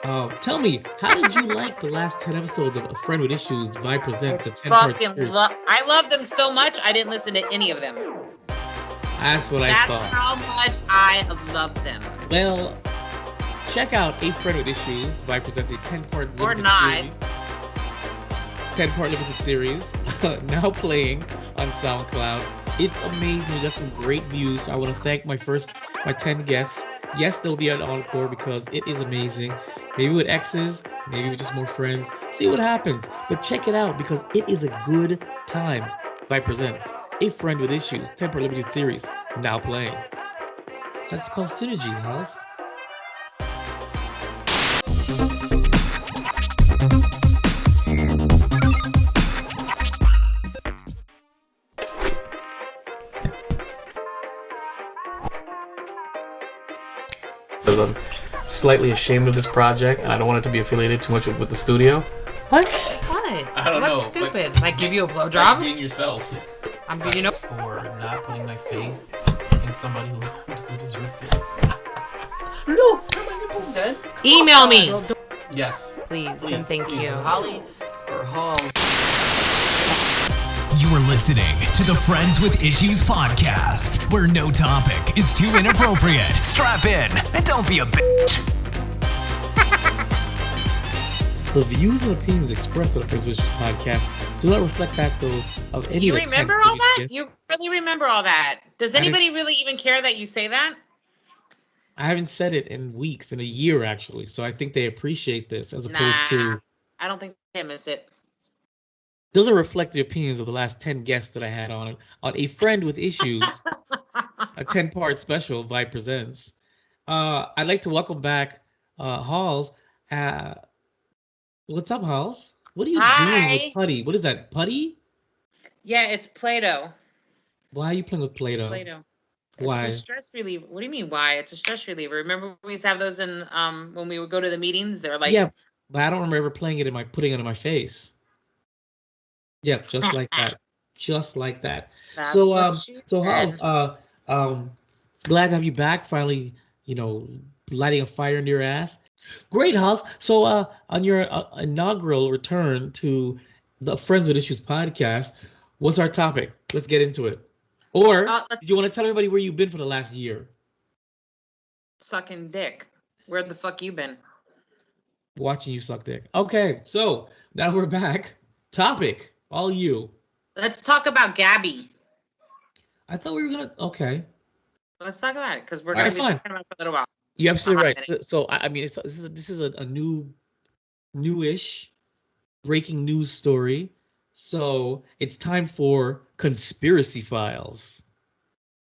Tell me, how did you like the last 10 episodes of A Friend with Issues Vibe I Presents, a 10-part fucking series? I love them so much. I didn't listen to any of them. That's what I That's thought. how much I love them. Well, check out A Friend with Issues Vibe Presents, a 10-part Or limited not. series. 10-part limited series, now playing on SoundCloud. It's amazing. We got some great views. I want to thank my 10 guests. Yes, there'll be an encore because it is amazing. Maybe with exes, maybe with just more friends. See what happens. But check it out because it is a good time. Vibe Presents A Friend with Issues, 10-part limited series, now playing. So that's called Synergy, Holls. Because I'm slightly ashamed of this project and I don't want it to be affiliated too much with the studio. What? What? I don't know. What's stupid? Like give you a blowjob? Being yourself. I'm being, you know. For not putting my faith in somebody who doesn't deserve it. No, my nipples dead. Email me, Yes. please, and thank please. you. Holly or Halls. You are listening to the Friends with Issues podcast, where no topic is too inappropriate. Strap in and don't be a bitch. The views and opinions expressed on the Friends with Issues podcast do not reflect back those of any You of the 10 remember all that? previous guests. You really remember all that? Does didn't- anybody really even care that you say that? I haven't said it in weeks, in a year actually, so I think they appreciate this as opposed Nah. to I don't think they miss it. doesn't reflect the opinions of the last 10 guests that I had on A Friend with Issues, a 10-part special Vibe Presents. I'd like to welcome back Halls. What's up, Halls? What are you doing Hi. with putty? What is that, putty? Yeah, it's Play-Doh. Why are you playing with Play-Doh? Play-Doh. Why? It's a stress reliever. What do you mean why? It's a stress reliever. Remember we used to have those in when we would go to the meetings? They're like Yeah, but I don't remember putting it in my face. Yeah, just like that. Just like that. That's So what she so said. Halls, glad to have you back finally, lighting a fire into your ass. Great, Halls. So on your inaugural return to the Friends with Issues podcast, what's our topic? Let's get into it. Or Let's do you want to tell everybody where you've been for the last year? sucking dick. Where the fuck you been? Watching you suck dick. Okay, so now we're back. Topic, all you. Let's talk about Gabby. I thought we were gonna. Okay, Let's talk about it because we're All right, gonna be fine. talking about it for a little while. you're absolutely hot right. So I mean, this is a newish breaking news story. So it's time for conspiracy files.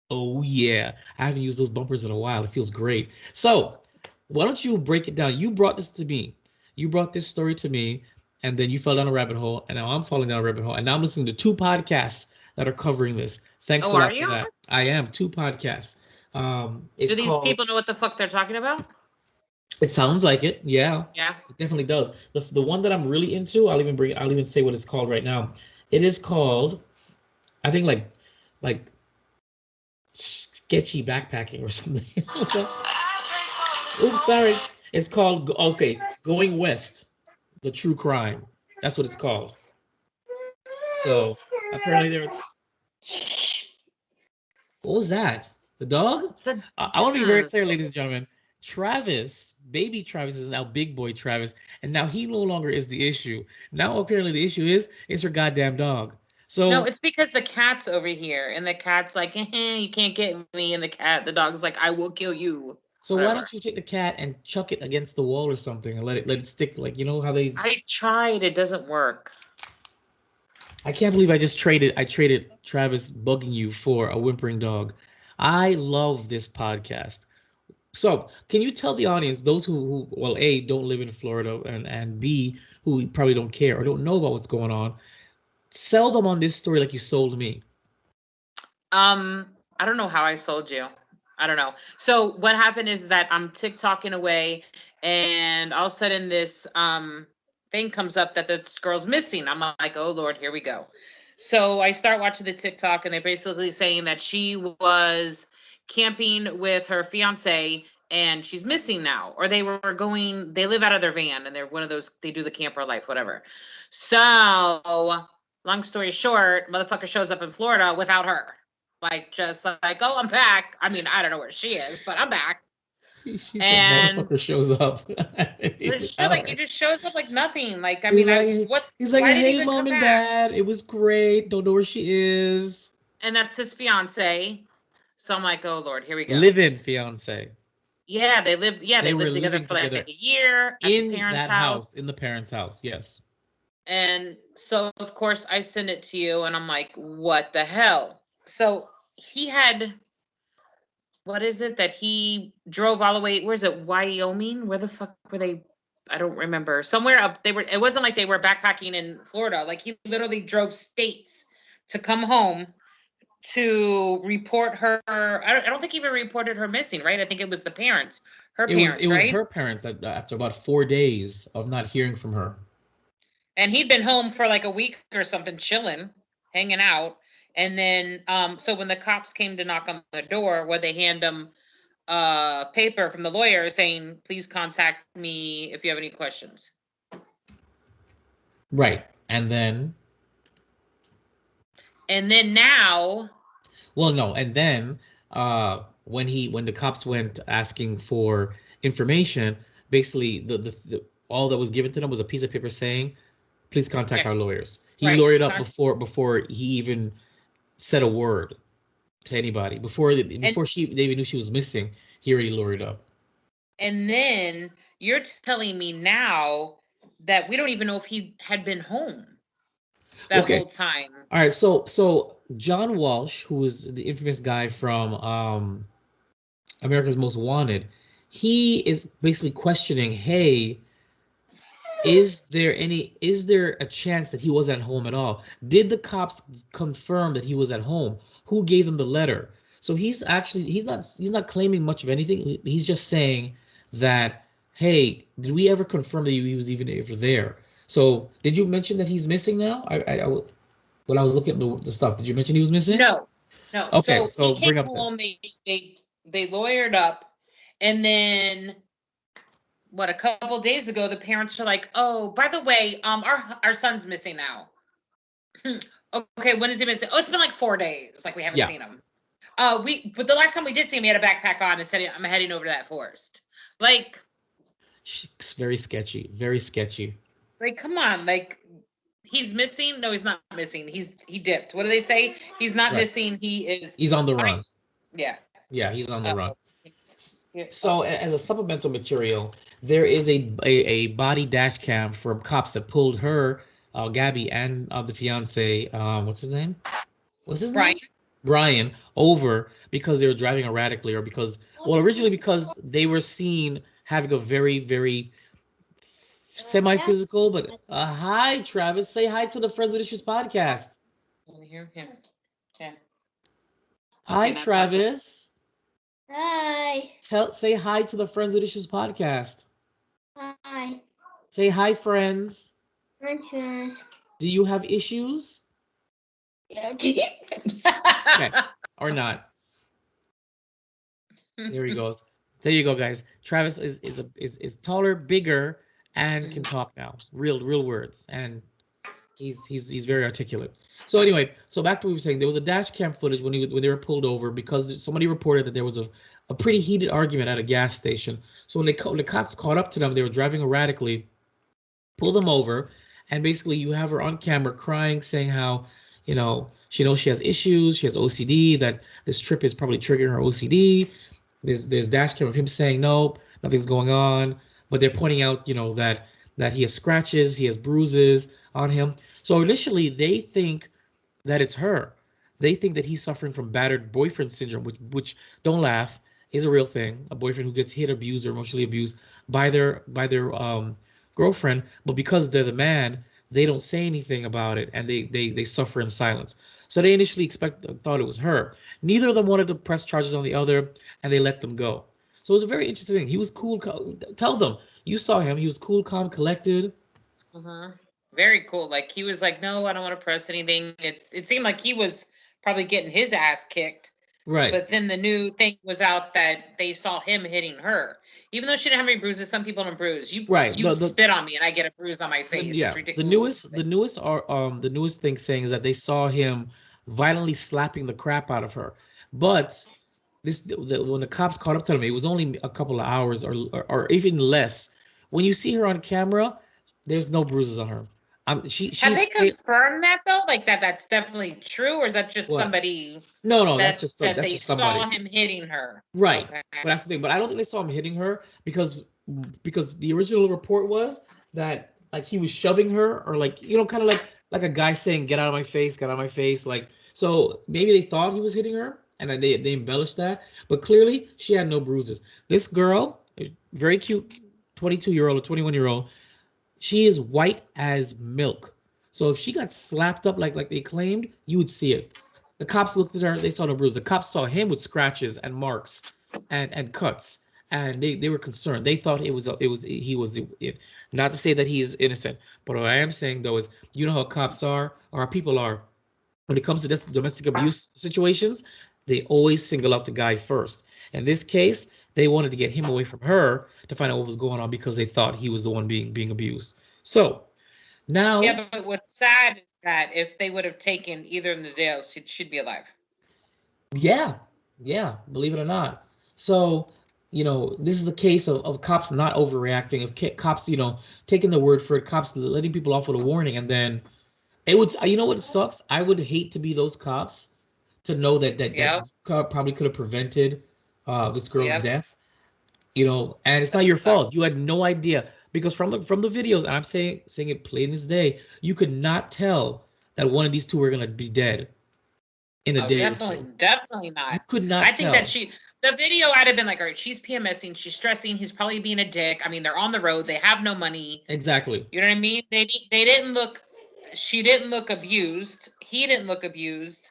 Oh yeah, I haven't used those bumpers in a while. It feels great. So why don't you break it down? You brought this to me. You brought this story to me, and then you fell down a rabbit hole, and now I'm falling down a rabbit hole, and now I'm listening to 2 podcasts that are covering this. Thanks Oh, a lot are you? for that. I am 2 podcasts. It's Do these called, people know what the fuck they're talking about? It sounds like it. Yeah, Yeah. it definitely does. The one that I'm really into, I'll even say what it's called right now. It is called, I think like sketchy backpacking or something. Oops, sorry. It's called Going West, the true crime. That's what it's called. So apparently there. What was that? The dog? I want to be very clear, ladies and gentlemen. Travis, baby Travis, is now big boy Travis, and now he no longer is the issue. Now apparently the issue is her goddamn dog. So No, it's because the cat's over here, and the cat's like, you can't get me, and the dog's like, I will kill you. so why Whatever. don't you take the cat and chuck it against the wall or something and let it stick, like, you know how they. I tried, it doesn't work. I can't believe I traded Travis bugging you for a whimpering dog. I love this podcast. So, can you tell the audience, those who well, A, don't live in Florida, and B, who probably don't care or don't know about what's going on, sell them on this story like you sold me. I don't know how I sold you. I don't know. So what happened is that I'm TikToking away, and all of a sudden this thing comes up that this girl's missing. I'm like, oh Lord, here we go. So I start watching the TikTok, and they're basically saying that she was camping with her fiance and she's missing now. Or they live out of their van, and they're one of those, they do the camper life, whatever. So, long story short, motherfucker shows up in Florida without her. Like, just like, oh, I'm back. I mean, I don't know where she is, but I'm back. She said, And motherfucker shows up. it's shit, like, it just shows up like nothing. Like, I He's mean, like, he's like, why did he hey, even mom come and back? dad, it was great. Don't know where she is. And that's his fiance. So I'm like, oh Lord, here we go. Live-in fiance. Yeah, they lived. Yeah, they were lived together living for like together a year at the in parents' that house, in the parents' house. Yes. And so, of course, I send it to you, and I'm like, what the hell? So he had, what is it that he drove all the way? Where's it? Wyoming? Where the fuck were they? I don't remember. Somewhere up. It wasn't like they were backpacking in Florida. Like, he literally drove states to come home to report her. I don't think he even reported her missing, right? I think it was the parents, her parents, It was right? her parents that, after about 4 days of not hearing from her. And he'd been home for like a week or something, chilling, hanging out. And then, so when the cops came to knock on the door, where they hand him paper from the lawyer saying, please contact me if you have any questions. Right. And then Now. Well, no. And then when the cops went asking for information, basically the all that was given to them was a piece of paper saying, please contact our lawyers. He lawyered up before he even said a word to anybody. Before they even knew she was missing, he already lawyered up. And then you're telling me now that we don't even know if he had been home that whole time. All right, so John Walsh, who was the infamous guy from America's Most Wanted, he is basically questioning, hey, is there a chance that he wasn't at home at all? Did the cops confirm that he was at home? Who gave them the letter? So he's not claiming much of anything. He's just saying that, hey, did we ever confirm that he was even ever there? So did you mention that he's missing now? When I was looking at the stuff, did you mention he was missing? No. Okay, so he bring came up home. They lawyered up, and then a couple days ago, the parents are like, "Oh, by the way, our son's missing now." Okay, when is he missing? Oh, it's been like 4 days. Like, we haven't seen him. But the last time we did see him, he had a backpack on and said, "I'm heading over to that forest." Like, it's very sketchy. Very sketchy. Like, come on, like, he's missing? No, he's not missing. He dipped. What do they say? He's not missing. He's on the run. Yeah. Yeah, he's on the run. So as a supplemental material, there is a body dash cam from cops that pulled her, Gabby, and the fiance, what's his name? Brian, over because they were driving erratically, or originally because they were seen having a very, very semi-physical, but hi, Travis. Say hi to the Friends with Issues podcast. Here. Yeah. Hi, Travis. Hi. Say hi to the Friends with Issues podcast. Hi. Say hi, friends. Friends. Do you have issues? Yeah. Okay, or not. There he goes. There you go, guys. Travis is taller, bigger, and can talk now. Real words, and he's very articulate. So anyway, so back to what we were saying. There was a dash cam footage when they were pulled over because somebody reported that there was a pretty heated argument at a gas station. So when the cops caught up to them, they were driving erratically, pulled them over, and basically you have her on camera crying, saying how, she knows she has issues, she has OCD, that this trip is probably triggering her OCD. There's dash cam of him saying no, nothing's going on, but they're pointing out, that he has scratches, he has bruises on him. So initially they think that it's her. They think that he's suffering from battered boyfriend syndrome, which don't laugh, is a real thing. A boyfriend who gets hit, abused, or emotionally abused by their girlfriend, but because they're the man, they don't say anything about it, and they suffer in silence. So they initially thought it was her. Neither of them wanted to press charges on the other, and they let them go. So it was a very interesting thing. He was cool. Tell them you saw him. He was cool, calm, collected. Mm-hmm. Very cool. Like, he was like, no, I don't want to press anything. It seemed like he was probably getting his ass kicked, Right. But then the new thing was out that they saw him hitting her. Even though she didn't have any bruises, some people don't bruise. Right. You spit on me and I get a bruise on my face. It's Yeah. ridiculous. The newest thing saying is that they saw him violently slapping the crap out of her. But when the cops caught up to him, it was only a couple of hours or even less. When you see her on camera, there's no bruises on her. Have they confirmed that though? Like that's definitely true, or is that just What? somebody No, that that's said they just somebody. saw him hitting her? Right. Okay. But that's the thing. But I don't think they saw him hitting her because the original report was that like he was shoving her or like kind of like a guy saying get out of my face, get out of my face. Like so maybe they thought he was hitting her and then they embellished that. But clearly she had no bruises. This girl, a very cute 22-year-old or 21-year-old, she is white as milk. So if she got slapped up like they claimed, you would see it. The cops looked at her, they saw no bruise. The cops saw him with scratches and marks and cuts, and they were concerned. They thought he was it. Not to say that he's innocent, but what I am saying though is, you know how cops are, or how people are, when it comes to this domestic abuse situations, they always single out the guy first. In this case, they wanted to get him away from her to find out what was going on because they thought he was the one being abused. So now, Yeah, but what's sad is that if they would have taken either in the jail, she'd be alive. yeah, believe it or not. So, this is a case of cops not overreacting, of cops, taking the word for it, cops letting people off with a warning, and then it would, what sucks? I would hate to be those cops to know that cop probably could have prevented this girl's death, and it's not your fault. You had no idea because from the videos, and I'm saying it plain as day, you could not tell that one of these two were gonna be dead in a day or two. Definitely not. You could not I think tell. that the video I'd have been like, all right, she's PMSing, she's stressing, he's probably being a dick. I mean, they're on the road, they have no money. Exactly. You know what I mean? They didn't look, she didn't look abused. He didn't look abused.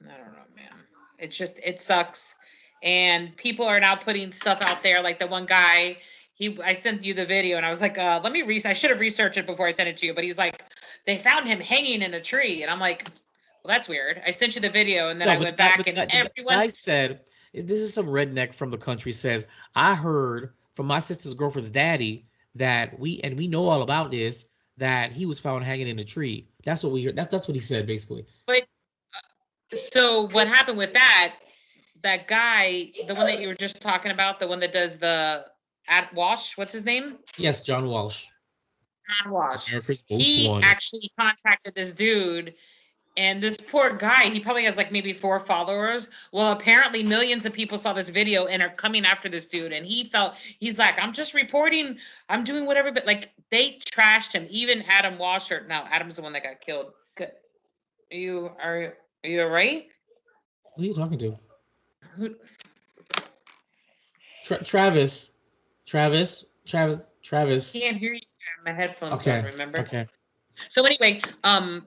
I don't know, man. It sucks. And people are now putting stuff out there. Like the one guy, I sent you the video and I was like, let me I should have researched it before I sent it to you. But he's like, they found him hanging in a tree. And I'm like, well, that's weird. I sent you the video and then I went back and everyone. I said, this is some redneck from the country says, I heard from my sister's girlfriend's daddy that we know all about this, that he was found hanging in a tree. That's what we heard. That's what he said basically. But so what happened with that guy, the one that you were just talking about, the one that does the at Walsh, what's his name? Yes, John Walsh. John Walsh. He actually contacted this dude, and this poor guy, he probably has like maybe 4 followers. Well, apparently millions of people saw this video and are coming after this dude, and he's like, I'm just reporting, I'm doing whatever, but like they trashed him. Even Adam Walsh, Adam's the one that got killed. Are you all right? Who are you talking to? Travis. Can't hear you. My headphones don't, remember? Okay. So anyway, and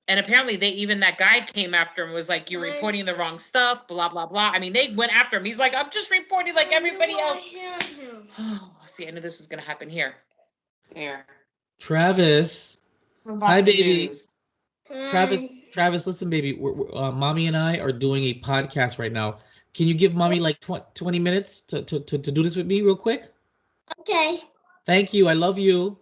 apparently that guy came after him, was like, you're reporting the wrong stuff, blah, blah, blah. I mean, they went after him. He's like, I'm just reporting like everybody else. Oh, see, I knew this was going to happen here. There. Travis. Hi, baby. News. Travis, listen, baby. Mommy and I are doing a podcast right now. Can you give mommy like 20 minutes to do this with me real quick? Okay. Thank you. I love you.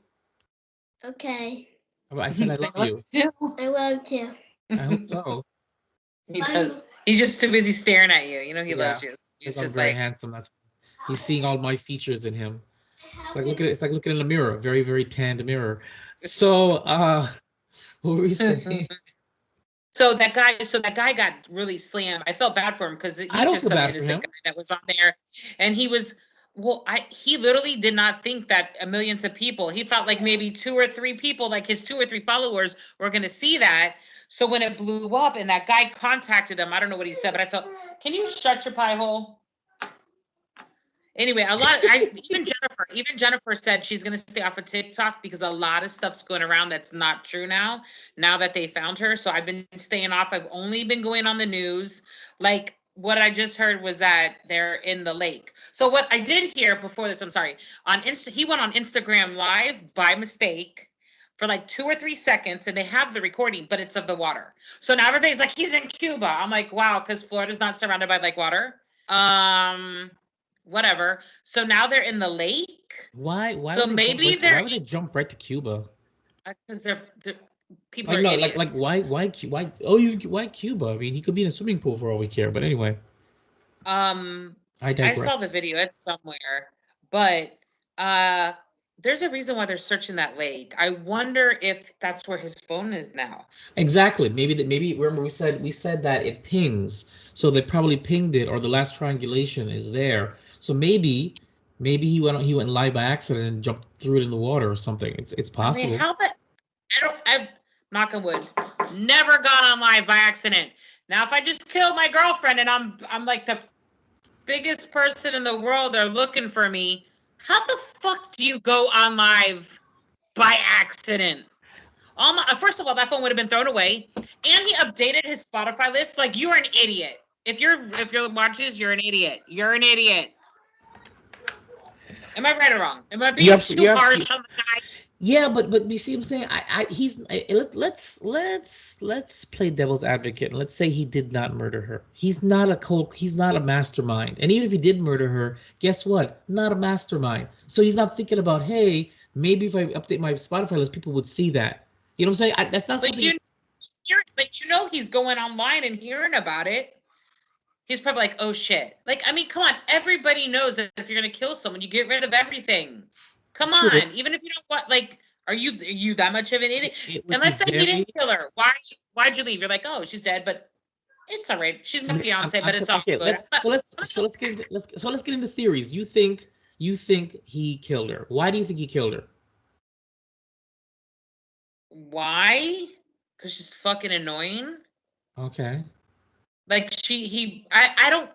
Okay. I said I love you. I love you. I hope so. He's just too busy staring at you. You know he loves you. He's just very handsome. He's seeing all my features in him. It's like looking in a mirror, very, very tanned mirror. So what were we saying? So that guy got really slammed. I felt bad for him because he's just some innocent guy that was on there, and he was. Well, he literally did not think that millions of people. He thought like maybe 2 or 3 people, like his 2 or 3 followers, were going to see that. So when it blew up and that guy contacted him, I don't know what he said, but I felt, can you shut your pie hole? Anyway, even Jennifer said she's going to stay off of TikTok because a lot of stuff's going around that's not true now that they found her. So I've been staying off. I've only been going on the news. Like, what I just heard was that they're in the lake. So what I did hear before this, I'm sorry, he went on Instagram Live by mistake, for like 2 or 3 seconds, and they have the recording, but it's of the water. So now everybody's like, he's in Cuba. I'm like, wow, because Florida's not surrounded by like water. Whatever. So now they're in the lake. Why So maybe why would they jump right to Cuba? Because they're people Like are no, idiots. why? Oh, why Cuba? I mean, he could be in a swimming pool for all we care. But anyway, I digress. I saw the video. It's somewhere, but there's a reason why they're searching that lake. I wonder if that's where his phone is now. Exactly. Maybe remember we said that it pings, so they probably pinged it, or the last triangulation is there. So maybe he went live by accident and jumped through it in the water or something. It's possible. I mean, I've knock on wood, never gone on live by accident. Now, if I just killed my girlfriend and I'm like the biggest person in the world, they're looking for me. How the fuck do you go on live by accident? First of all, that phone would have been thrown away, and he updated his Spotify list. Like, you're an idiot. If you're watching this, you're an idiot. You're an idiot. Am I right or wrong? Am I being too harsh on the guy? Yeah, but you see what I'm saying? Let's play devil's advocate and let's say he did not murder her. He's not a mastermind. And even if he did murder her, guess what? Not a mastermind. So he's not thinking about, hey, maybe if I update my Spotify list, people would see that. You know what I'm saying? That's not something. But you know he's going online and hearing about it. He's probably like, oh shit. Like, I mean, come on. Everybody knows that if you're gonna kill someone, you get rid of everything. Come on. True. Even if you don't want, like, are you that much of an idiot? And let's say he didn't kill her. Why'd you leave? You're like, oh, she's dead, but it's all right. She's my fiance, but it's all good. Let's get into theories. You think he killed her. Why do you think he killed her? Why? Because she's fucking annoying. Okay. Like I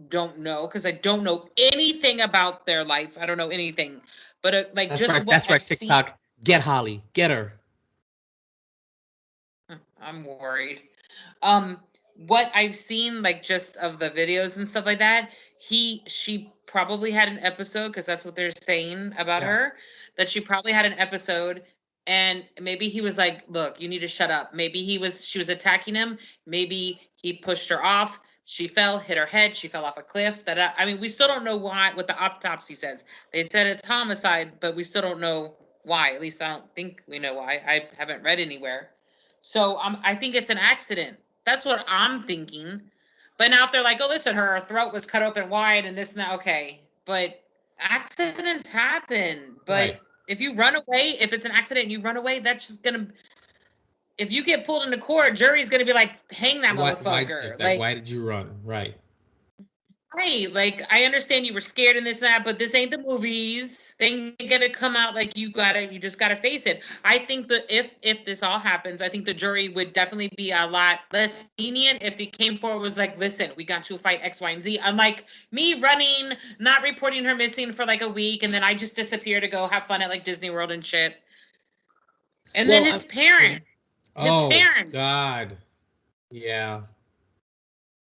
don't know, because I don't know anything about their life. I don't know anything, but like that's just right. what That's right. I've TikTok. seen, Get Holly. Get her. I'm worried. What I've seen, like just of the videos and stuff like that, she probably had an episode, because that's what they're saying about her, that she probably had an episode. And maybe he was like, look, you need to shut up. Maybe she was attacking him. Maybe he pushed her off. She fell, hit her head. She fell off a cliff. I mean, we still don't know what the autopsy says. They said it's homicide, but we still don't know why. At least I don't think we know why. I haven't read anywhere. So I think it's an accident. That's what I'm thinking. But now if they're like, oh, listen, her throat was cut open wide and this and that, okay. But accidents happen. But Right. if you run away, if it's an accident and you run away, that's just gonna. If you get pulled into court, jury's gonna be like, hang that motherfucker. Why did you run? Right. Right. Like, I understand you were scared and this and that, but this ain't the movies. They ain't gonna come out like you just gotta face it. I think that if this all happens, I think the jury would definitely be a lot less lenient if it came forward, was like, listen, we got to fight X, Y, and Z. Unlike me running, not reporting her missing for like a week, and then I just disappear to go have fun at like Disney World and shit. And then his parents. God. Yeah.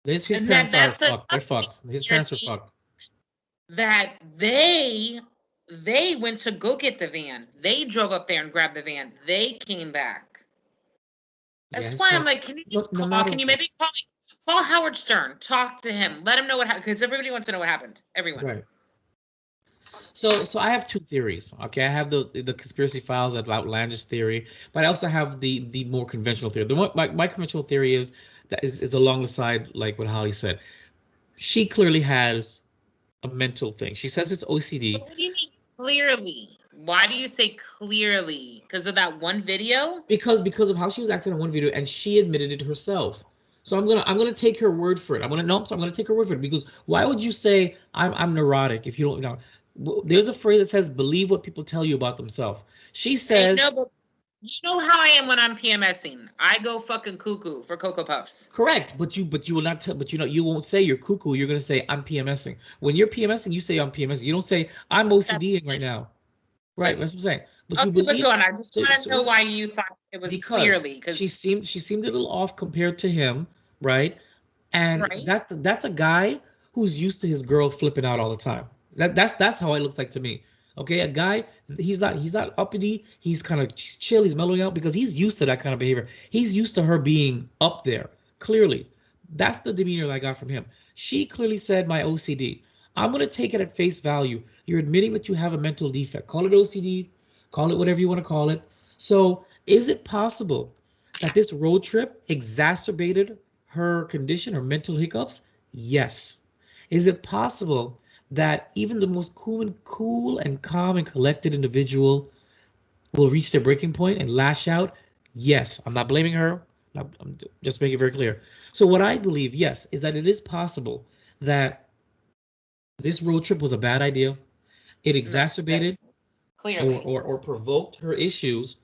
His parents are fucked. They're fucked. His parents are fucked. That they went to go get the van. They drove up there and grabbed the van. They came back. That's why I'm like, can you just call? Can you maybe call Howard Stern? Talk to him. Let him know what happened, because everybody wants to know what happened. Everyone. Right. So I have two theories. Okay, I have the conspiracy files, that outlandish theory, but I also have the more conventional theory. My conventional theory is along the side, like what Holly said. She clearly has a mental thing. She says it's OCD. What do you mean clearly? Why do you say clearly? Because of that one video? Because of how she was acting in one video, and she admitted it herself. So I'm gonna take her word for it. I'm gonna take her word for it, because why would you say I'm neurotic if you don't know? There's a phrase that says, believe what people tell you about themselves. She says, no, but you know how I am when I'm PMSing. I go fucking cuckoo for Cocoa Puffs. Correct, but you will not tell. But you won't say you're cuckoo. You're gonna say I'm PMSing. When you're PMSing, you say I'm PMSing. You don't say I'm OCDing right now. Right, that's what I'm saying. But you believe. Go on. I just want to know why you thought it was clearly, because she seemed a little off compared to him, right? And that's a guy who's used to his girl flipping out all the time. That's how it looks like to me. Okay, a guy, he's not uppity. He's kind of chill. He's mellowing out because he's used to that kind of behavior. He's used to her being up there. Clearly, that's the demeanor that I got from him. She clearly said my OCD. I'm gonna take it at face value. You're admitting that you have a mental defect. Call it OCD, call it whatever you want to call it. So, is it possible that this road trip exacerbated her condition, her mental hiccups? Yes. Is it possible that even the most cool and calm and collected individual will reach their breaking point and lash out? Yes. I'm not blaming her. I'm just making it very clear. So what I believe, yes, is that it is possible that this road trip was a bad idea. It exacerbated Clearly. or provoked her issues.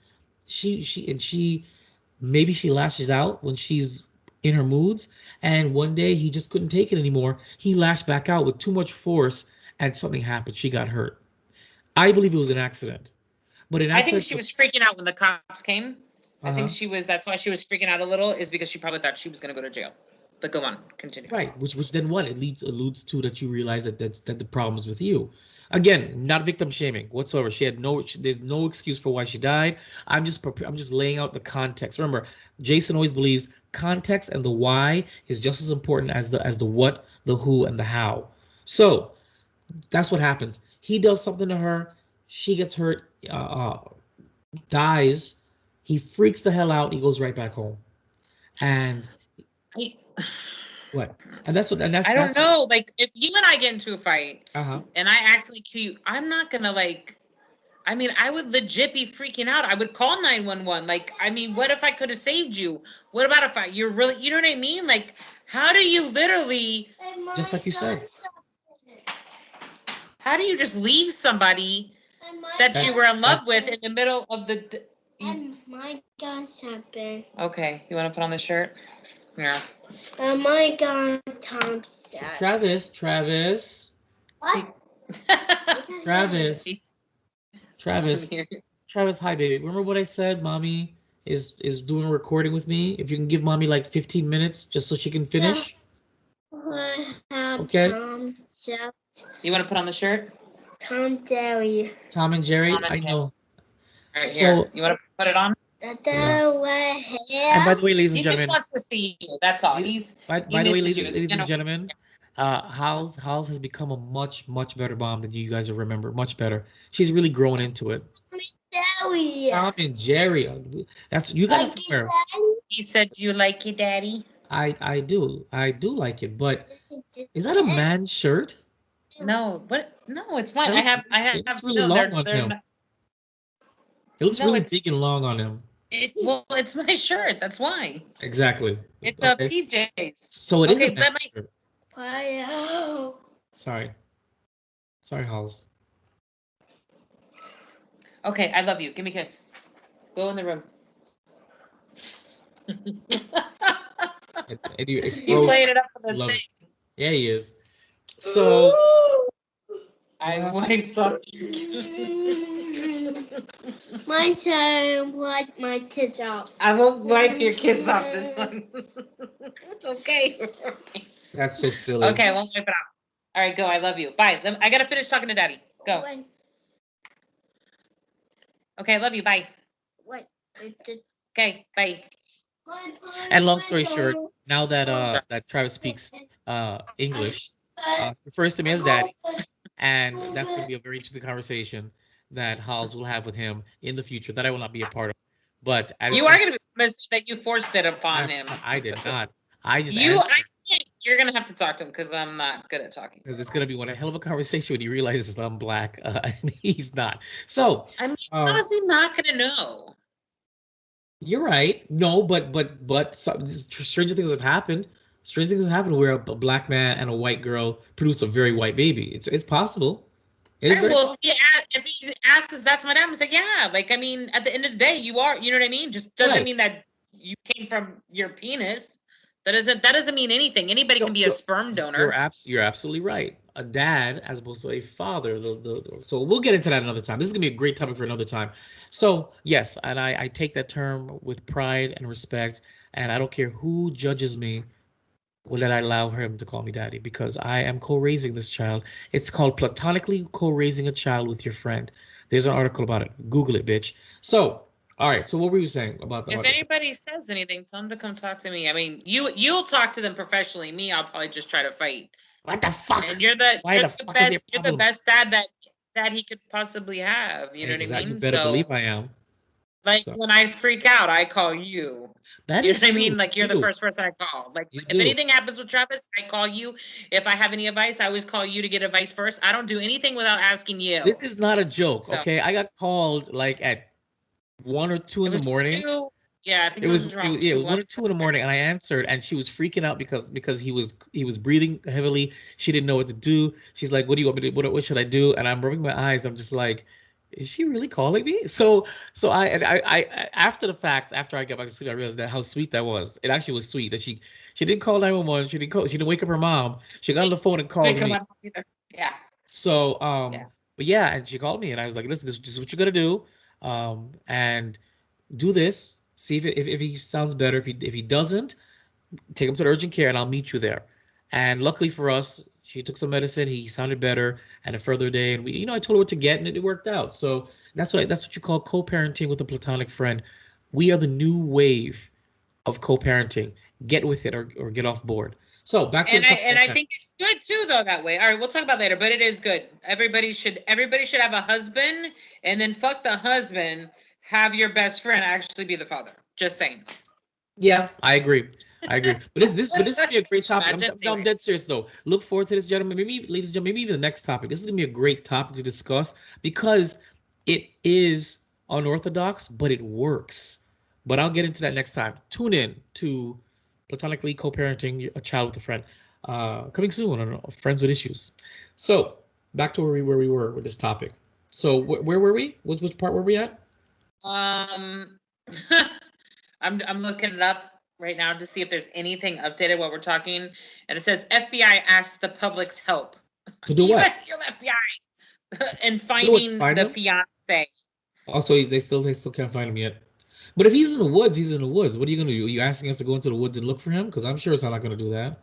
She maybe she lashes out when she's in her moods, and one day he just couldn't take it anymore. He lashed back out with too much force, and something happened. She got hurt. I believe it was an accident. But I think she was freaking out when the cops came. I think Uh-huh. that's why she was freaking out a little, is because she probably thought she was gonna go to jail. But go on, continue. Right, which then what? It alludes to that you realize that that the problem is with you. Again, not victim shaming whatsoever. There's no excuse for why she died. I'm just laying out the context. Remember, Jason always believes context and the why is just as important as the what, the who, and the how. So that's what happens. He does something to her. She gets hurt, dies. He freaks the hell out. He goes right back home. And I, what? And that's I don't know. Like, if you and I get into a fight Uh-huh. and I accidentally kill you, I'm not gonna like. I mean, I would legit be freaking out. I would call 911. Like, I mean, what if I could have saved you? What about if you're really, you know what I mean? Like, how do you literally, Just like you said. how do you just leave somebody that you were in love with in the middle of the? And my God, something. Okay, you want to put on the shirt? Yeah. Oh my God, Tom's shot. Travis. What? Travis, hi baby. Remember what I said? Mommy is doing a recording with me. If you can give mommy like 15 minutes just so she can finish. I have Okay. Tom's shot. You want to put on the shirt? Tom Jerry. Tom and Jerry, Tom and I know. Right So- here. You want to put it on? Yeah. Hair. And by the way, ladies He and just gentlemen, wants to see you. That's all. by He the way, misses you. It's ladies been a and gentlemen, Holls has become a much better mom than you guys remember. Much better. She's really grown into it. Jerry. Tom and Jerry, that's you got it from where? He said, "Do you like it, Daddy?" I do like it, but is that a man's shirt? No, what? No, it's mine. It I have looks really no, long on they're him. not. It looks No, really it's- big and long on him. Well, it's my shirt. That's why. Exactly. It's Okay. PJs. So it is Okay, a but man's shirt. Wow. Sorry, Halls. Okay, I love you. Give me a kiss. Go in the room. You You played it up for the love thing. it. Yeah, he is. So I wiped off. My turn. Wipe my kids out. I won't wipe your kiss off this one. It's okay. that's so silly. Okay, I won't wipe it off. All right, go. I love you. Bye. I gotta finish talking to Daddy. Go. Wait. Okay, I love you. Bye. Wait. Okay, bye. And long story short, now that that Travis speaks English, refers to me as Daddy, and that's going to be a very interesting conversation that Halls will have with him in the future that I will not be a part of. But You are gonna be missed that you forced it upon him. I did not. I just You're gonna have to talk to him because I'm not good at talking. because it's gonna be one hell of a conversation when he realizes I'm black and he's not. So I mean, how is he not gonna know? you're right. No, but stranger things have happened. Strange things have happened where a black man and a white girl produce a very white baby. It's possible. It is Right, very well, if he asks us, that's my dad. I'm like, yeah. Like, I mean, at the end of the day, you are. You know what I mean? Just doesn't Right. mean that you came from your penis. That doesn't mean anything. Anybody can be a sperm donor. You're absolutely right. A dad as opposed to a father. So we'll get into that another time. This is gonna be a great topic for another time. So yes, and I take that term with pride and respect, and I don't care who judges me will I allow him to call me daddy because I am co-raising this child. It's called platonically co-raising a child with your friend. There's an article about it. Google it, bitch. So, all right. So what were you saying about If this? anybody says anything, tell them to come talk to me. I mean, you'll talk to them professionally. Me, I'll probably just try to fight. What the fuck? And you're the Why you're the the fuck is best your you're the problem? best dad that he could possibly have. You know what I Exactly. You mean? better So believe I am. like So when I freak out, I call you. that You know is what I true. mean? Like you're the You first person I call. Like You if do. anything happens with Travis, I call you. If I have any advice, I always call you to get advice first. I don't do anything without asking you. This is not a joke, So okay? I got called like at 1 or 2 it in the was morning. two. Yeah, I think It was wrong. yeah, it Two, was 1 or 2 in the morning, and I answered, and she was freaking out because he was breathing heavily. She didn't know what to do. She's like, "What do you want me to do? What should I do?" And I'm rubbing my eyes. I'm just like, "Is she really calling me?" So I after the fact, after I got back to sleep, I realized that how sweet that was. It actually was sweet that she didn't call 911. She didn't wake up her mom. She got on the phone and called me. either. Yeah. So Yeah. but yeah, and she called me, and I was like, "Listen, this is what you got to do, and do this. See if he sounds better. If he doesn't, take him to the urgent care, and I'll meet you there." And luckily for us, she took some medicine. He sounded better, and a further day, and I told her what to get, and it worked out. So that's what you call co-parenting with a platonic friend. We are the new wave of co-parenting. Get with it or get off board. So back to I think it's good too though that way. All right, we'll talk about it later, but it is good. Everybody should have a husband, and then fuck the husband, have your best friend actually be the father. Just saying. Yeah, I agree. I agree. But this would be a great topic. Imagine I'm dead serious though. Look forward to this, gentlemen. Maybe, ladies and gentlemen, maybe even the next topic. This is gonna be a great topic to discuss because it is unorthodox, but it works. But I'll get into that next time. Tune in to platonically co-parenting a child with a friend. Coming soon on Friends with Issues. So back to where we were with this topic. So where were we? Which part were we at? I'm looking it up right now to see if there's anything updated while we're talking, and it says FBI asked the public's help. To do what? You're the FBI and To do what, finding find the him? fiance. Also, they still can't find him yet. But if he's in the woods, he's in the woods. What are you gonna do? Are you asking us to go into the woods and look for him? Because I'm sure it's not gonna do that.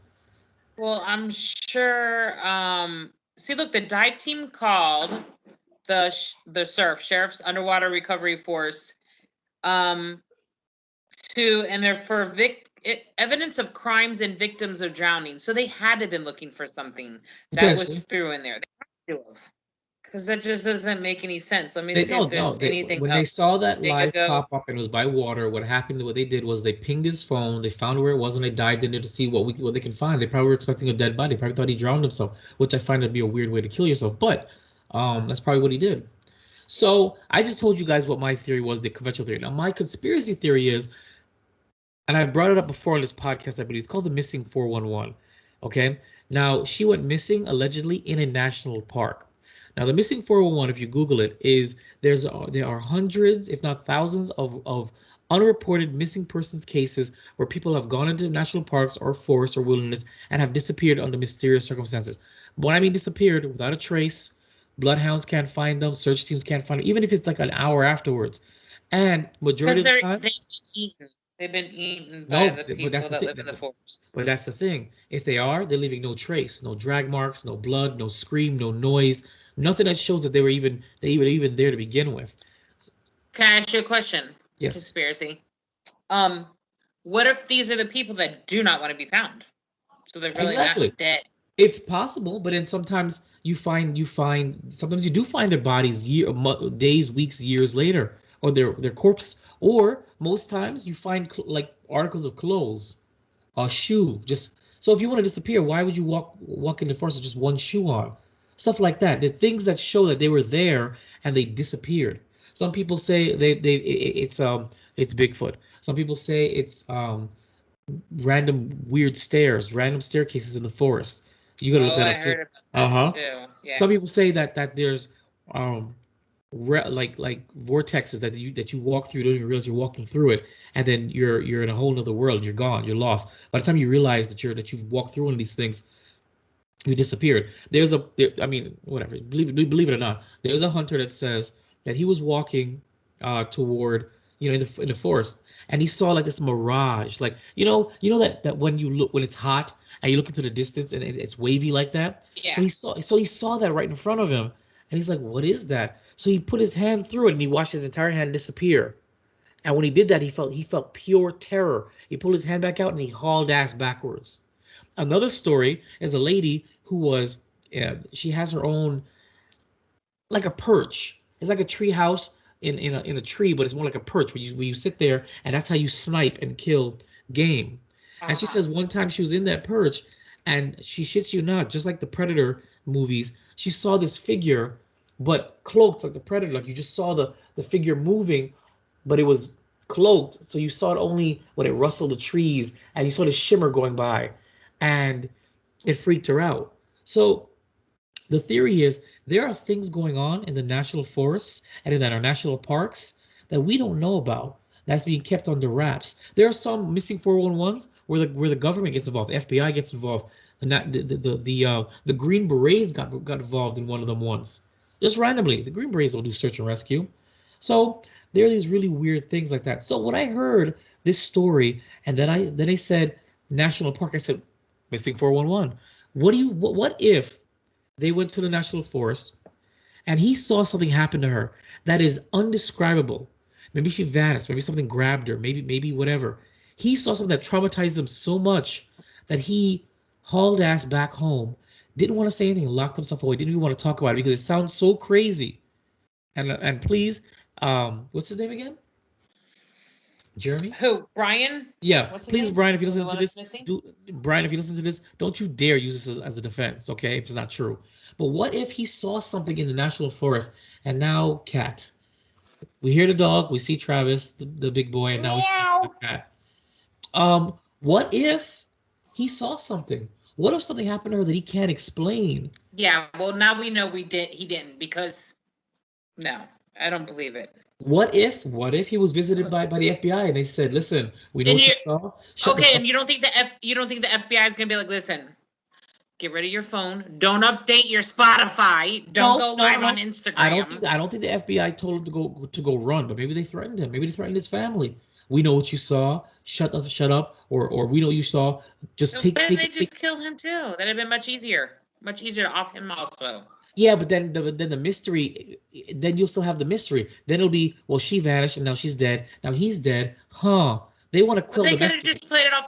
Well, I'm sure. See, look, the dive team called the Sheriff's Underwater Recovery Force, and they're for evidence of crimes and victims of drowning. So they had to have been looking for something that was through in there. They had to have, because that just doesn't make any sense. Let me see if there's anything. When they saw that There you live go. pop up and it was by water, what they did was they pinged his phone, they found where it was, and they dived in there to see what they can find. They probably were expecting a dead body. Probably thought he drowned himself, which I find to be a weird way to kill yourself. But that's probably what he did. So I just told you guys what my theory was, the conventional theory. Now my conspiracy theory is, and I brought it up before on this podcast, I believe it's called the Missing 411. Okay. Now she went missing allegedly in a national park. Now the Missing 411, if you Google it, is there are hundreds, if not thousands, of unreported missing persons cases where people have gone into national parks or forests or wilderness and have disappeared under mysterious circumstances. But when I mean disappeared, without a trace, bloodhounds can't find them, search teams can't find them, even if it's like an hour afterwards. And majority of the time, they've been eaten. They've been eaten by the people that live in the forest. But that's the thing. If they are, they're leaving no trace, no drag marks, no blood, no scream, no noise, nothing that shows that they were even there to begin with. Can I ask you a question? Yes. Conspiracy. What if these are the people that do not want to be found? So they're really not dead. It's possible, but then sometimes sometimes you do find their bodies days, weeks, years later, or their corpse. Or most times you find like articles of clothes, a shoe. Just so if you want to disappear, why would you walk in the forest with just one shoe on? Stuff like that. The things that show that they were there and they disappeared. Some people say it's Bigfoot. Some people say it's random weird random staircases in the forest. You gotta look that up too. Too. Yeah. Some people say that there's like vortexes that you walk through, you don't even realize you're walking through it, and then you're in a whole other world and you're gone, you're lost. By the time you realize that you've walked through one of these things, you disappeared. Whatever, believe it or not, there's a hunter that says that he was walking toward in the forest, and he saw like this mirage, like that when you look when it's hot and you look into the distance and it's wavy like that. Yeah. So he saw that right in front of him, and he's like, "What is that?" So he put his hand through it and he watched his entire hand disappear. And when he did that, he felt pure terror. He pulled his hand back out and he hauled ass backwards. Another story is a lady who was she has her own like a perch. It's like a tree house in a tree, but it's more like a perch where you sit there and that's how you snipe and kill game. And she says one time she was in that perch and she shits you not, just like the Predator movies, she saw this figure but cloaked like the Predator. Like you just saw the figure moving, but it was cloaked. So you saw it only when it rustled the trees and you saw the shimmer going by, and it freaked her out. So the theory is there are things going on in the national forests and in our national parks that we don't know about. That's being kept under wraps. There are some missing 411s where the government gets involved, the FBI gets involved, and the Green Berets got involved in one of them once. Just randomly, the Green Berets will do search and rescue. So there are these really weird things like that. So when I heard this story and then I said national park, I said missing 411. What if they went to the national forest and he saw something happen to her that is undescribable? Maybe she vanished, maybe something grabbed her, maybe whatever. He saw something that traumatized him so much that he hauled ass back home, didn't want to say anything, locked himself away, didn't even want to talk about it because it sounds so crazy. And please, what's his name again? Jeremy? Who? Brian? Yeah, What's his please, name? Brian, if you The listen one to this, that's missing? Brian, if you listen to this, don't you dare use this as a defense, okay? If it's not true. But what if he saw something in the national forest and now cat? We hear the dog, we see Travis, the big boy, and now we see the cat. What if he saw something? What if something happened to her that he can't explain? Yeah, well, now we know he didn't, because no, I don't believe it. What if he was visited by the FBI and they said, "Listen, we know And what you saw." Shut the Okay, fuck and you don't think the FBI is gonna be like, listen, get rid of your phone, don't update your Spotify, don't go live on Instagram. I don't think the FBI told him to go run, but maybe they threatened him. Maybe they threatened his family. We know what you saw. Shut up, or we know what you saw. Just So take. why didn't they just kill him too? That'd have been much easier to off him also. Yeah, but then the mystery, then you'll still have the mystery. Then it'll be, well, she vanished and now she's dead. Now he's dead. Huh? They want to But kill they the could have mystery. just played it off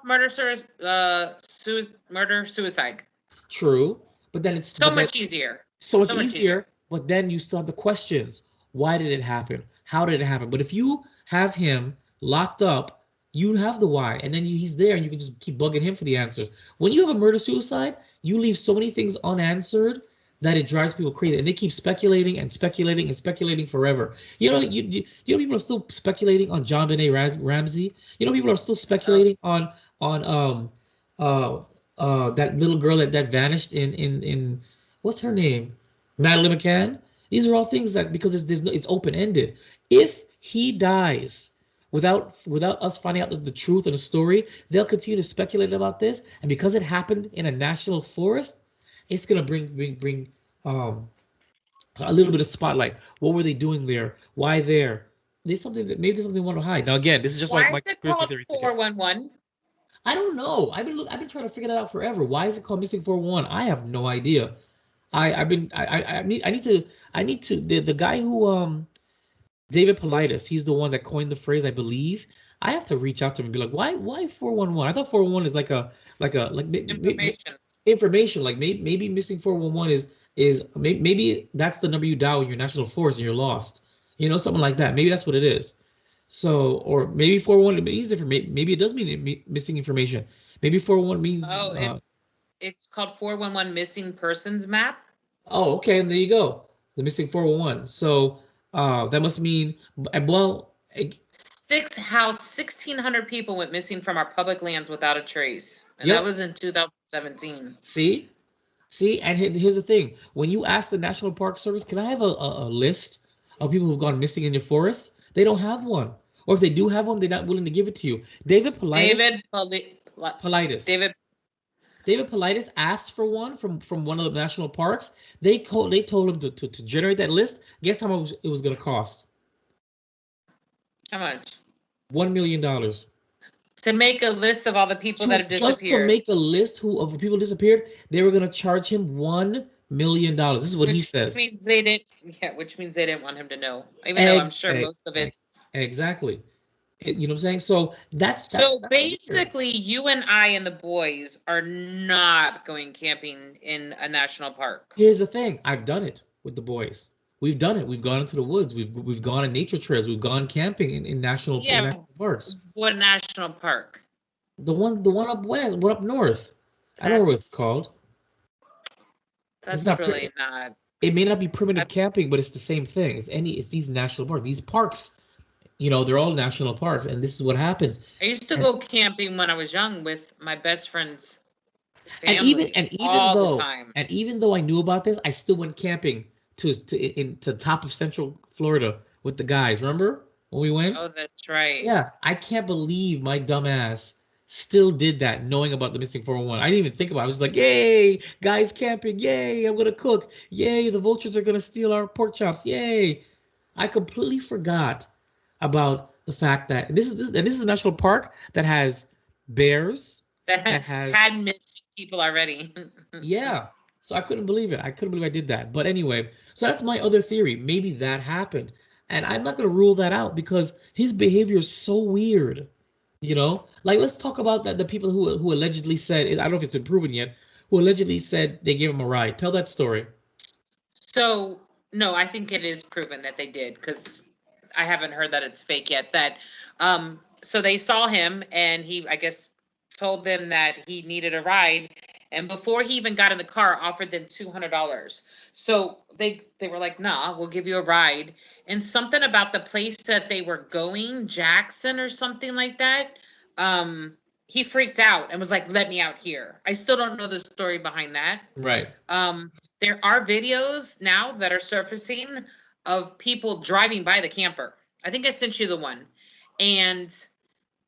suicide. True, but then it's So much easier. so much easier. But then you still have the questions. Why did it happen? How did it happen? But if you have him locked up, you have the why, and then he's there, and you can just keep bugging him for the answers. When you have a murder-suicide, you leave so many things unanswered that it drives people crazy, and they keep speculating and speculating and speculating forever. You know, you know, people are still speculating on John Benet Ramsey. You know, people are still speculating on that little girl that vanished in what's her name, Madeline McCann. These are all things that, because there's no, it's open ended. If he dies without us finding out the truth and the story, they'll continue to speculate about this, and because it happened in a national forest, it's gonna bring a little bit of spotlight. What were they doing there? Why there? There's something they want to hide. Now again, this is just Why my is it conspiracy called theory. 411? I don't know. I've been trying to figure that out forever. Why is it called Missing 411? I have no idea. I need to the guy who David Politis, he's the one that coined the phrase, I believe. I have to reach out to him and be like, why 411? I thought 411 is like Information. information. Like maybe Missing 411 is maybe that's the number you dial in your national forest and you're lost. You know, something like that. Maybe that's what it is. So, or maybe 411 means different. Maybe it does mean missing information. Maybe 411 means. It's called 411 Missing Persons Map. Oh, okay, and there you go. The missing 411. So that must mean, well, 1,600 people went missing from our public lands without a trace, and that was in 2017. See, and here's the thing: when you ask the National Park Service, can I have a list of people who've gone missing in your forest? They don't have one, or if they do have one, they're not willing to give it to you. David Politis asked for one from one of the national parks. They told him to generate that list. Guess how much it was going to cost? How much? $1 million. To make a list of all the people that have Just to disappeared. make a list of people disappeared, they were gonna charge him $1 million. This is what he Which says. means they didn't. Yeah, which means they didn't want him to know. Even though I'm sure most of it's. Exactly. You know what I'm saying? So that's So weird. basically, you and I and the boys are not going camping in a national park. Here's the thing. I've done it with the boys. We've done it. We've gone into the woods. We've gone on nature trails. We've gone camping in national Yeah, parks. what national park? The one up west, what up north. I don't know what it's called. It's That's not really not. it may not be primitive I- it's the same thing. It's these national parks. These parks, they're all national parks, and this is what happens. I used to And, go camping when I was young with my best friend's and family even all though the time. and even though I knew about this, I still went camping to top of Central Florida with the guys. Remember when we went? Oh, that's right. Yeah, I can't believe my dumb ass still did that, knowing about the missing 401. I didn't even think about it. I was just like, yay, guys camping, yay, I'm gonna cook, yay, the vultures are gonna steal our pork chops, yay. I completely forgot about the fact that this is a national park that has bears, That that has had missing people already. yeah. So I couldn't believe it. I couldn't believe I did that. But anyway, so that's my other theory. Maybe that happened. And I'm not going to rule that out because his behavior is so weird. Like let's talk about that the people who allegedly said, I don't know if it's been proven yet, who allegedly said they gave him a ride. Tell that story. So, no, I think it is proven that they did because I haven't heard that it's fake yet. So they saw him and he, I guess, told them that he needed a ride. And before he even got in the car, offered them $200. So they were like, nah, we'll give you a ride. And something about the place that they were going, Jackson or something like that, he freaked out and was like, let me out here. I still don't know the story behind that. Right. There are videos now that are surfacing of people driving by the camper. I think I sent you the one. And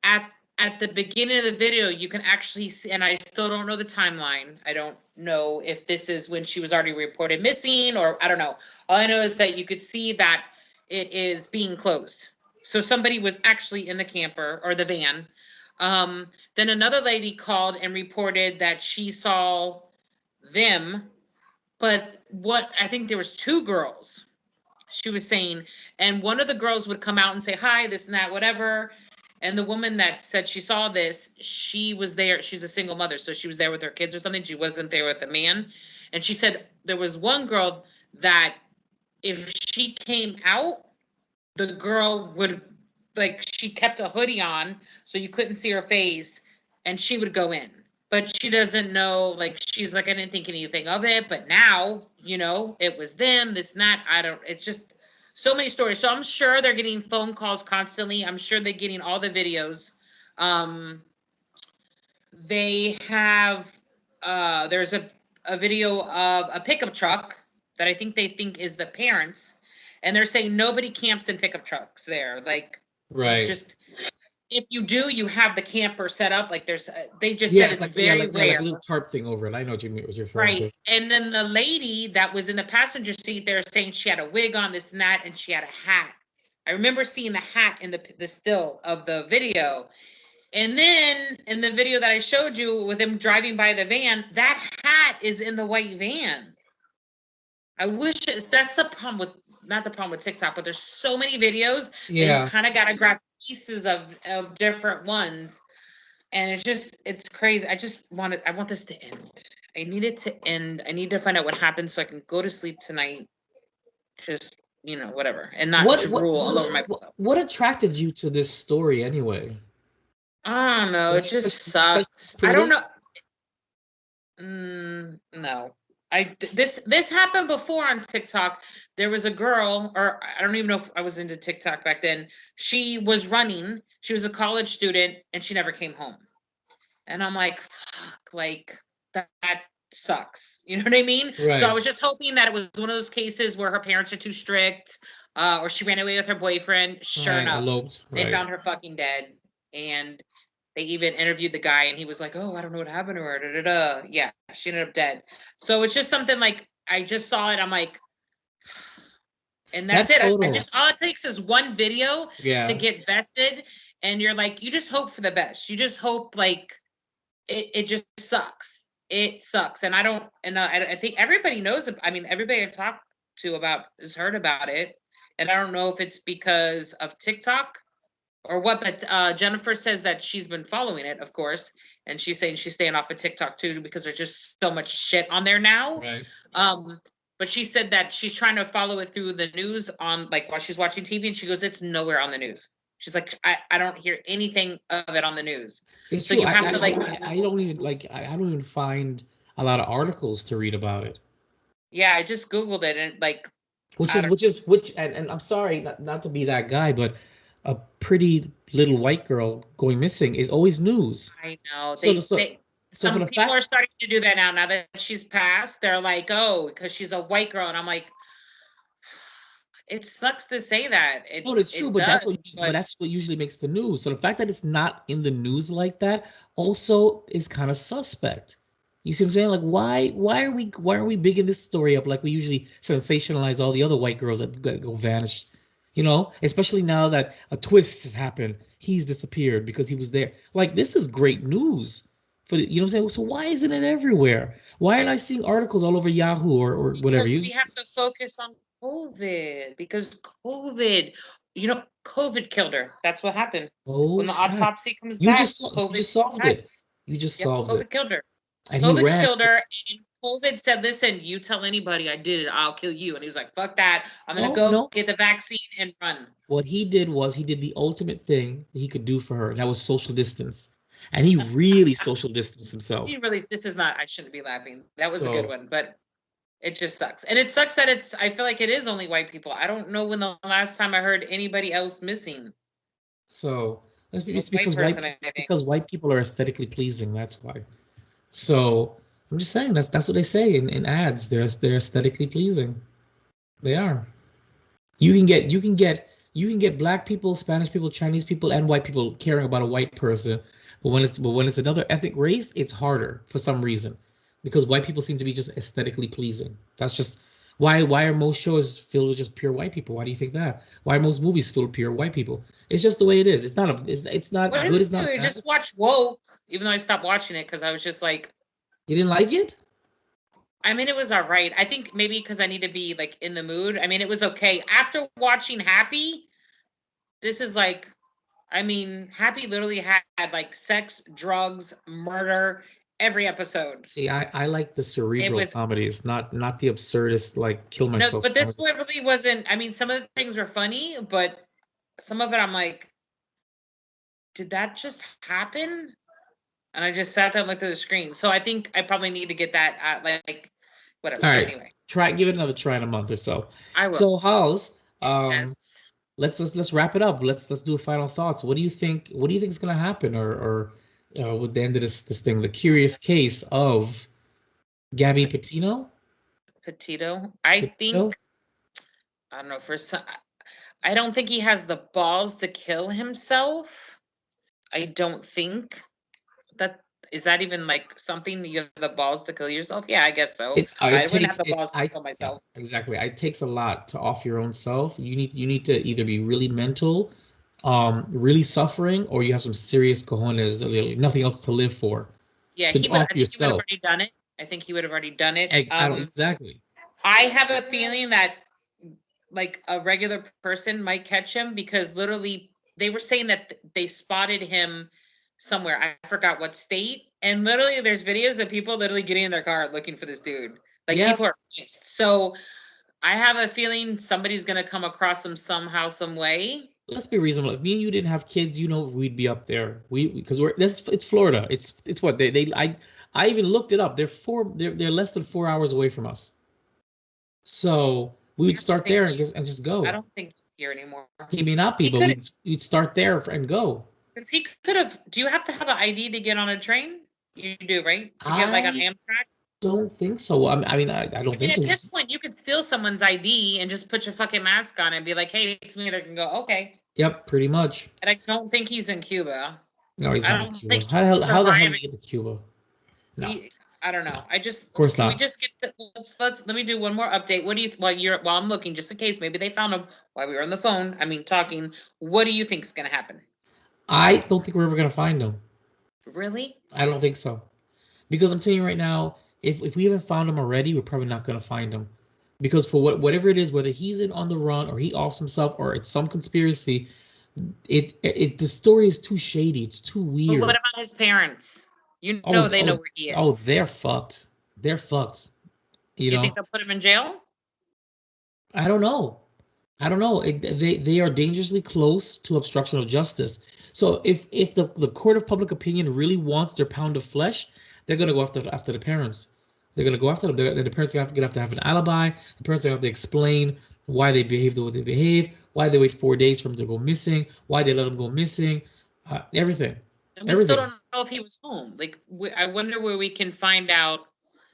at the beginning of the video, you can actually see, and I still don't know the timeline. I don't know if this is when she was already reported missing or I don't know. All I know is that you could see that it is being closed. So somebody was actually in the camper or the van. Then another lady called and reported that she saw them, but what I think there was two girls she was saying, and one of the girls would come out and say hi, this and that, whatever. And the woman that said she saw this, she was there. She's a single mother, so she was there with her kids or something. She wasn't there with the man. And she said there was one girl that if she came out, the girl would, like, she kept a hoodie on so you couldn't see her face, and she would go in. But she doesn't know, like, she's like, I didn't think anything of it, but now, it was them, this and that. It's just so many stories. So I'm sure they're getting phone calls constantly. I'm sure they're getting all the videos. They have, there's a video of a pickup truck that I think they think is the parents. And they're saying nobody camps in pickup trucks there. Like, Right. just, if you do, you have the camper set up. Like they just Yeah, said it's like very like rare. a little tarp thing over it. I know what you're referring to. Right. And then the lady that was in the passenger seat there saying she had a wig on, this and that, and she had a hat. I remember seeing the hat in the still of the video. And then in the video that I showed you with him driving by the van, that hat is in the white van. I wish that's the problem with, not the problem with TikTok, but there's so many videos that you kind of got to grab pieces of different ones. And it's crazy. I want this to end. I need it to end. I need to find out what happened so I can go to sleep tonight. Just, whatever. And not drool all over my pillow. What attracted you to this story anyway? I don't know. It just sucks. I don't know. No. This happened before on TikTok. There was a girl, or I don't even know if I was into TikTok back then. She was running. She was a college student, and she never came home. And I'm like, fuck, like that sucks. You know what I mean? Right. So I was just hoping that it was one of those cases where her parents are too strict, or she ran away with her boyfriend. Sure enough, eloped. they found her fucking dead. And they even interviewed the guy, and he was like, oh, I don't know what happened to her. Da, da, da. Yeah, she ended up dead. So it's just something like, I just saw it. I'm like, And that's That it. photo. I just all it takes is one video Yeah. to get vested, and you're like, you just hope for the best. You just hope like it just sucks. It sucks, and I think everybody knows. I mean, everybody I've talked to about has heard about it, and I don't know if it's because of TikTok or what. But Jennifer says that she's been following it, of course, and she's saying she's staying off of TikTok too because there's just so much shit on there now. Right. But she said that she's trying to follow it through the news on like while she's watching TV, and she goes, "It's nowhere on the news." She's like, I don't hear anything of it on the news. It's So true. you have to like, I don't even like. I don't even find a lot of articles to read about it. yeah, I just Googled it and like, And I'm sorry not to be that guy, but a pretty little white girl going missing is always news. I know So some for the people fact, are starting to do that now. Now that she's passed, they're like, oh, because she's a white girl, and I'm like, it sucks to say that. no, it's true, but does, that's what usually makes the news. So the fact that it's not in the news like that also is kind of suspect. You see what I'm saying? Like, why are we bigging this story up like we usually sensationalize all the other white girls that go vanish? You know, especially now that a twist has happened. He's disappeared because he was there. Like, this is great news for you know what I'm saying? So why isn't it everywhere? Why aren't I seeing articles all over Yahoo or whatever? Because we have to focus on COVID because COVID, COVID killed her. That's what happened. Oh, When the snap. autopsy comes You back, just solved it. You just solved COVID it. killed her. And he COVID ran. killed her, and COVID said, listen, you tell anybody I did it, I'll kill you. And he was like, fuck that. I'm going to go get the vaccine and run. What he did was he did the ultimate thing he could do for her, and that was social distance. And he really social distanced himself. I shouldn't be laughing. That was a good one, but it just sucks. And it sucks that I feel like it is only white people. I don't know when the last time I heard anybody else missing. So it's White because white people are aesthetically pleasing. That's why. So I'm just saying that's what they say in ads. They're aesthetically pleasing. They are. You can get black people, Spanish people, Chinese people, and white people caring about a white person. But when it's another ethnic race, it's harder for some reason. Because white people seem to be just aesthetically pleasing. That's just why are most shows filled with just pure white people? Why do you think that? Why are most movies filled with pure white people? It's just the way it is. It's not good. It's not I just watched Woke, even though I stopped watching it because I was just like, you didn't like it? I mean, it was all right. I think maybe because I need to be like in the mood. I mean, it was okay. After watching Happy, this is like, I mean, Happy literally had like sex, drugs, murder, every episode. See, I like the cerebral comedies, not the absurdist like kill myself. No, but this one really wasn't. I mean, some of the things were funny, but some of it I'm like, did that just happen? And I just sat there and looked at the screen. So I think I probably need to get that like whatever. All right. Anyway, Give it another try in a month or so. I will. So Holls, yes. let's wrap it up. Let's do final thoughts. What do you think is gonna happen or with the end of this thing, the curious case of Gabby Petito? I think, I don't know, I don't think he has the balls to kill himself. I don't think is that even like something you have the balls to kill yourself? Yeah, I guess so. I wouldn't have the balls to kill myself. Yeah, exactly. It takes a lot to off your own self. You need to either be really mental, really suffering, or you have some serious cojones, nothing else to live for. Yeah, he would have already done it. I think he would have already done it. Exactly. I have a feeling that like a regular person might catch him because literally they were saying that they spotted him somewhere. I forgot what state. And literally there's videos of people literally getting in their car looking for this dude. Like people are pissed. So I have a feeling somebody's going to come across him somehow, some way. Let's be reasonable. If me and you didn't have kids, we'd be up there. Because it's Florida. It's what I even looked it up. They're less than 4 hours away from us. So we would start there and just go. I don't think he's here anymore. He may not be, but we'd start there and go. Because he could have. Do you have to have an ID to get on a train? You do, right? To get like on Amtrak? Don't think so. I mean, I don't think so. At this point, you could steal someone's ID and just put your fucking mask on and be like, "Hey, it's me." They can go, "Okay." Yep, pretty much. And I don't think he's in Cuba. No, he's not in Cuba. How the hell did he get to Cuba? No. I don't know. I just, Of course can we not. just get let me do one more update. What do you, while I'm looking, just in case, maybe they found him while we were on the phone, talking, what do you think is going to happen? I don't think we're ever gonna find him. Really? I don't think so. Because I'm telling you right now, if we haven't found him already, we're probably not gonna find him. Because for whatever it is, whether he's on the run or he offs himself or it's some conspiracy, the story is too shady. It's too But weird. what about his parents? You Oh, know they know oh, where he is. oh, they're fucked. They're fucked. You You know, think they'll put him in jail? I don't know. I don't know. They are dangerously close to obstruction of justice. So if the court of public opinion really wants their pound of flesh, they're gonna go after the parents. They're gonna go after them. The parents are gonna have to have an alibi. The parents are gonna have to explain why they behave the way they behave, why they wait 4 days for them to go missing, why they let them go missing, everything. And we still don't know if he was home. Like, I wonder where we can find out.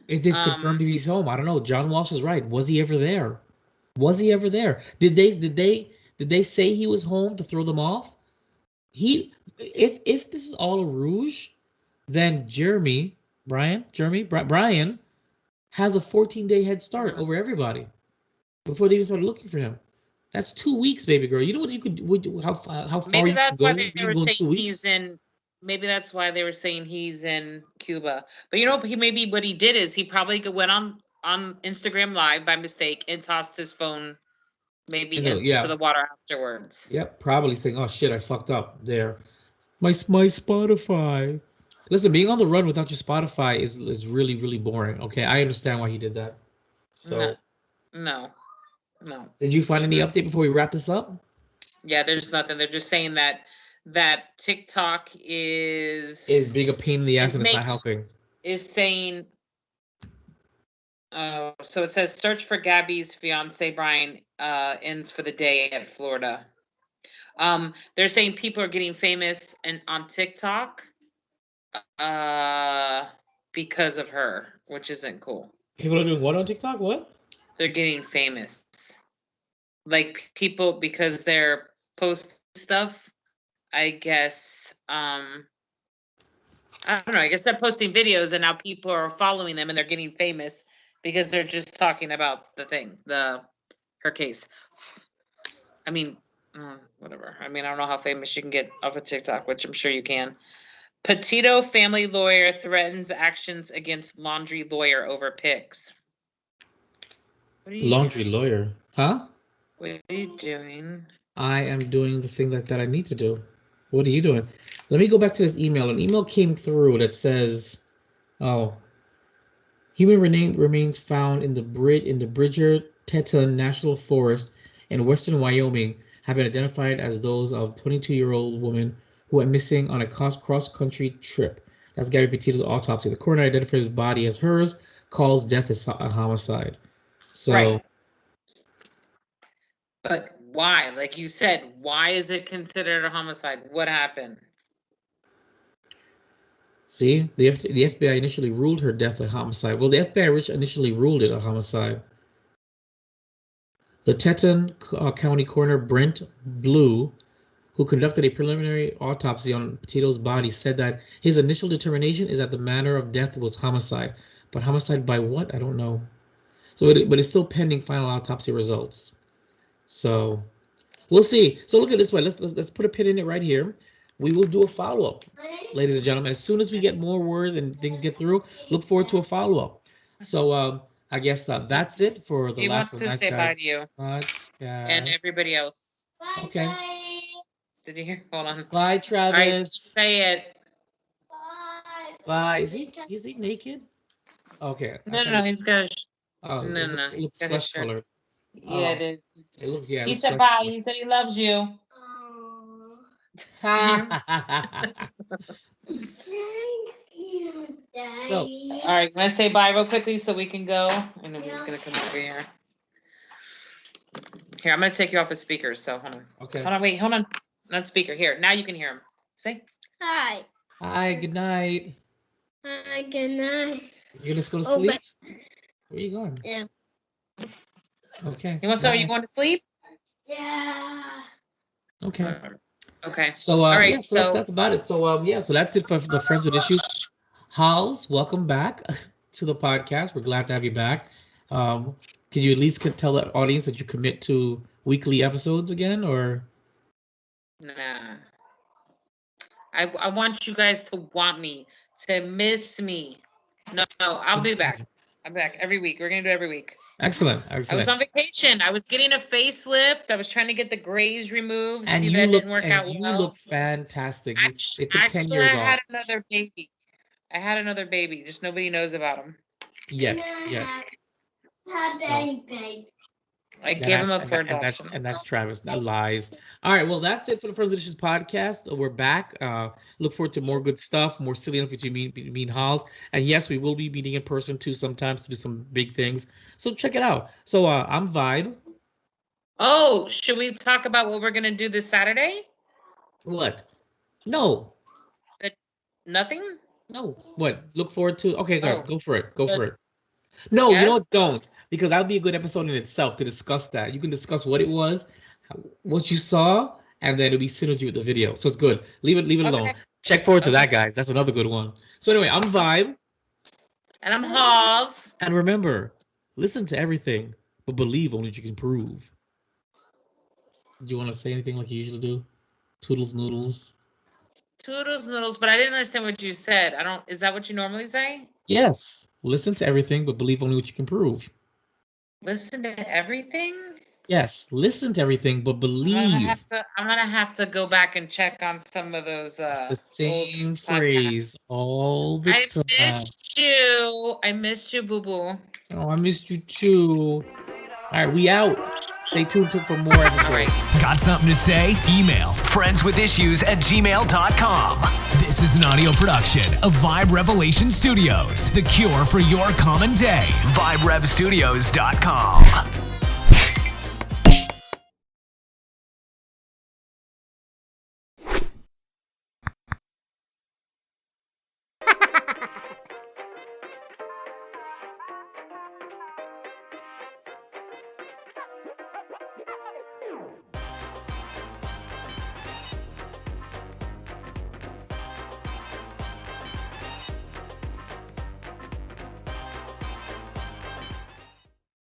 If they've confirmed if he's home, I don't know. John Walsh is right. Was he ever there? Was he ever there? Did they say he was home to throw them off? If this is all a rouge, then Brian has a 14-day head start over everybody before they even started looking for him. That's 2 weeks, baby girl. You know what you could how far Maybe you that's can why go? they You were can go in saying 2 weeks. he's in. Maybe that's why they were saying he's in Cuba. But you know, maybe what he did is he probably went on Instagram Live by mistake and tossed his phone maybe into the water afterwards. Yep, probably saying, "Oh shit, I fucked up there." My Spotify. Listen, being on the run without your Spotify is really really boring. Okay, I understand why he did that. So, No. did you find any update before we wrap this up? Yeah, there's nothing. They're just saying that TikTok is being a pain in the ass and it's not helping. Is saying, so it says search for Gabby's fiance Brian ends for the day at Florida. They're saying people are getting famous on TikTok because of her, which isn't cool. People are doing what on TikTok? What? They're getting famous. Like people, because they're post stuff, I guess. I don't know. I guess they're posting videos and now people are following them and they're getting famous because they're just talking about her case. I mean, whatever. I mean, I don't know how famous you can get off of TikTok, which I'm sure you can. Petito family lawyer threatens actions against Laundrie lawyer over pics. What are you Laundrie doing? lawyer, huh? What are you doing? I am doing the thing that I need to do. What are you doing? Let me go back to this email. An email came through that says, "Oh, human remains found in the Bridger Teton National Forest in western Wyoming have been identified as those of 22-year-old woman who went missing on a cross-country trip." That's Gabby Petito's autopsy. The coroner identified his body as hers, calls death as a homicide. So, right. But why? Like you said, why is it considered a homicide? What happened? see, the FBI initially ruled her death a homicide. Well, the FBI initially ruled it a homicide. The Teton County coroner Brent Blue, who conducted a preliminary autopsy on Petito's body, said that his initial determination is that the manner of death was homicide. But homicide by what? I don't know. So, but it's still pending final autopsy results. So, we'll see. So look at it this way. Let's put a pin in it right here. We will do a follow-up, ladies and gentlemen. As soon as we get more words and things get through, look forward to a follow-up. So, I guess that's it for the last He wants to say bye to you and everybody else. Bye, Okay. guys. Did you hear? Hold on. Bye, Travis. All right, say it. Bye. Bye. Is he naked? Okay. No, he's got a. Oh, No, it looks flesh colored. Yeah, it is. It looks, yeah. He said bye. He said he loves you. Thank you, Daddy. So, all right, can I say bye real quickly so we can go? And then we're just gonna come over here. Here, I'm gonna take you off the speaker. So hold on. Okay. Hold on. Not speaker. Here, now you can hear him. Say. Hi. Hi. Good night. Hi, good night. You're gonna go to sleep? Where are you going? Yeah. Okay. You want to know you going to sleep? Yeah. Okay. Okay. So, all right. yeah, so that's about it. So, yeah, so that's it for the Friends with Issues. Holls, welcome back. to the podcast. We're glad to have you back. Can you at least tell the audience that you commit to weekly episodes again, or? Nah. I want you guys to want me, to miss me. No, I'll be back. I'm back every week. We're going to do it every week. Excellent. I was on vacation. I was getting a facelift. I was trying to get the grays removed. And See, you that look, didn't work and out you well. look fantastic. It took 10 Actually, years I off. had another baby. Just nobody knows about him. Yes. Baby. I gave him up for adoption. And that's Travis. That lies. All right. Well, that's it for the Friends with Issues podcast. We're back. Look forward to more good stuff, more silly enough between Halls. And yes, we will be meeting in person too sometimes to do some big things. So check it out. So I'm Vibe. Oh, should we talk about what we're going to do this Saturday? What? No. Nothing? No. What? Look forward to. Okay, go for it. Go Good. for it. No, Yes? you know what? Don't. Because that would be a good episode in itself to discuss that. You can discuss what it was, what you saw, and then it'll be synergy with the video. So it's good. Leave it alone. Okay. Check forward to that, guys. That's another good one. So anyway, I'm Vibe. And I'm Halls. And remember, listen to everything, but believe only what you can prove. Do you want to say anything like you usually do? Toodles noodles. Toodles noodles, but I didn't understand what you said. Is that what you normally say? Yes. Listen to everything, but believe only what you can prove. Listen to everything? Yes. Listen to everything, but believe. I'm gonna have to go back and check on some of those It's the same old phrase podcasts. all the time. I missed you, boo-boo. Oh, I missed you too. All right, we out. Stay tuned for more episodes. All right. Got something to say? Email friendswithissues@gmail.com. This is an audio production of Vibe Revelation Studios, the cure for your common day. VibeRevStudios.com.